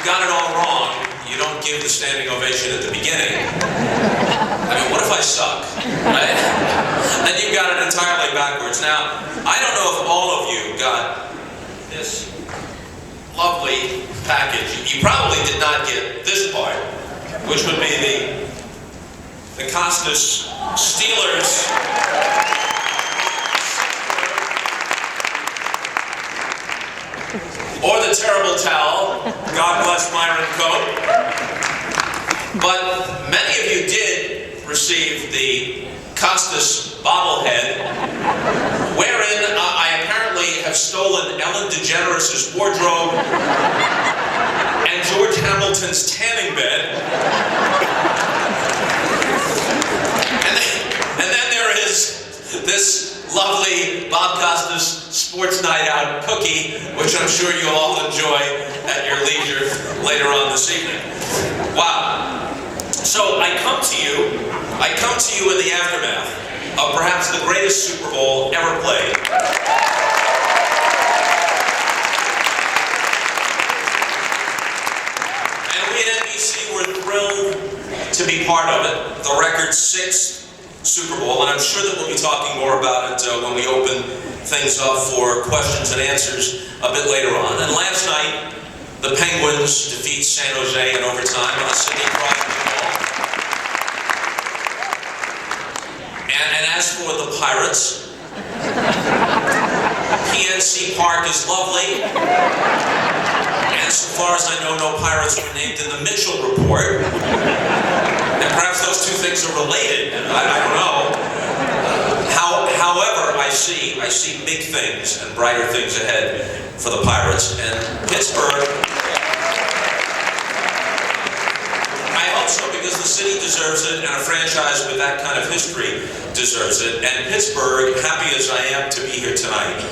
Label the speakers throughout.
Speaker 1: got it all wrong, you don't give the standing ovation at the beginning. I mean, what if I suck, right? Then you got it entirely backwards. Now, I don't know if all of you got this lovely package. You probably did not get this part, which would be the Costas Steelers or the terrible towel, God bless Myron coat. But many of you did receive the Costas bobblehead, wherein I apparently have stolen Ellen DeGeneres' wardrobe and George Hamilton's tanning bed. And then there is this lovely Bob Costas Sports Night Out cookie, which I'm sure you'll all enjoy at your leisure later on this evening. Wow. So I come to you in the aftermath of perhaps the greatest Super Bowl ever played. And we at NBC were thrilled to be part of it. The record 6th Super Bowl, and I'm sure that we'll be talking more about it when we open things up for questions and answers a bit later on. And last night, the Penguins defeat San Jose in overtime on a Sidney Crosby ball. And as for the Pirates, PNC Park is lovely. And so far as I know, no Pirates were named in the Mitchell report. And perhaps those two things are related. I don't know. However, I see big things and brighter things ahead for the Pirates. And Pittsburgh, I hope so, because the city deserves it, and a franchise with that kind of history deserves it. And Pittsburgh, happy as I am to be here tonight,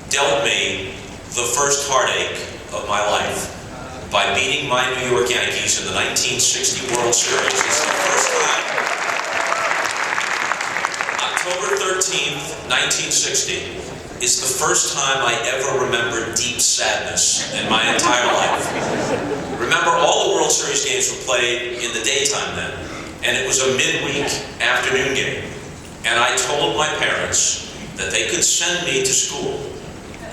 Speaker 1: dealt me the first heartache of my life by beating my New York Yankees in the 1960 World Series. It's the first time. October 13th, 1960 is the first time I ever remember deep sadness in my entire life. Remember, all the World Series games were played in the daytime then, and it was a midweek afternoon game. And I told my parents that they could send me to school,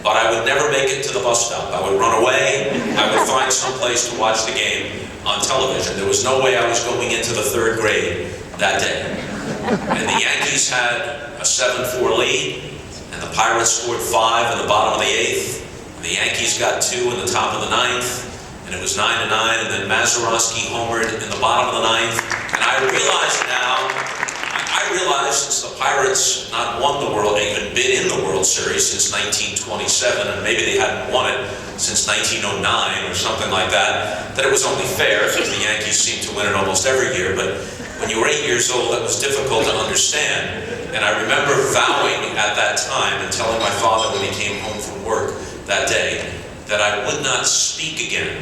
Speaker 1: but I would never make it to the bus stop. I would run away. I would find some place to watch the game on television. There was no way I was going into the 3rd grade that day. And the Yankees had a 7-4 lead, and the Pirates scored 5 in the bottom of the 8th. And the Yankees got 2 in the top of the 9th, and it was 9-9, and then Mazeroski homered in the bottom of the 9th. And I realized since the Pirates not won the World, even been in the World Series since 1927, and maybe they hadn't won it since 1909 or something like that, that it was only fair, because the Yankees seem to win it almost every year. But when you were 8 years old, that was difficult to understand. And I remember vowing at that time and telling my father when he came home from work that day that I would not speak again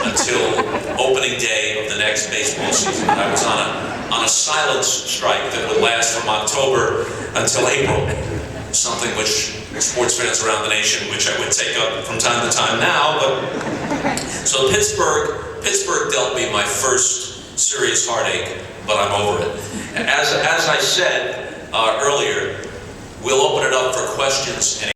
Speaker 1: until opening day of the next baseball season. I was on a silence strike that would last from October until April, something which sports fans around the nation, which I would take up from time to time now. But so Pittsburgh dealt me my first serious heartache, but I'm over it. As I said earlier, we'll open it up for questions and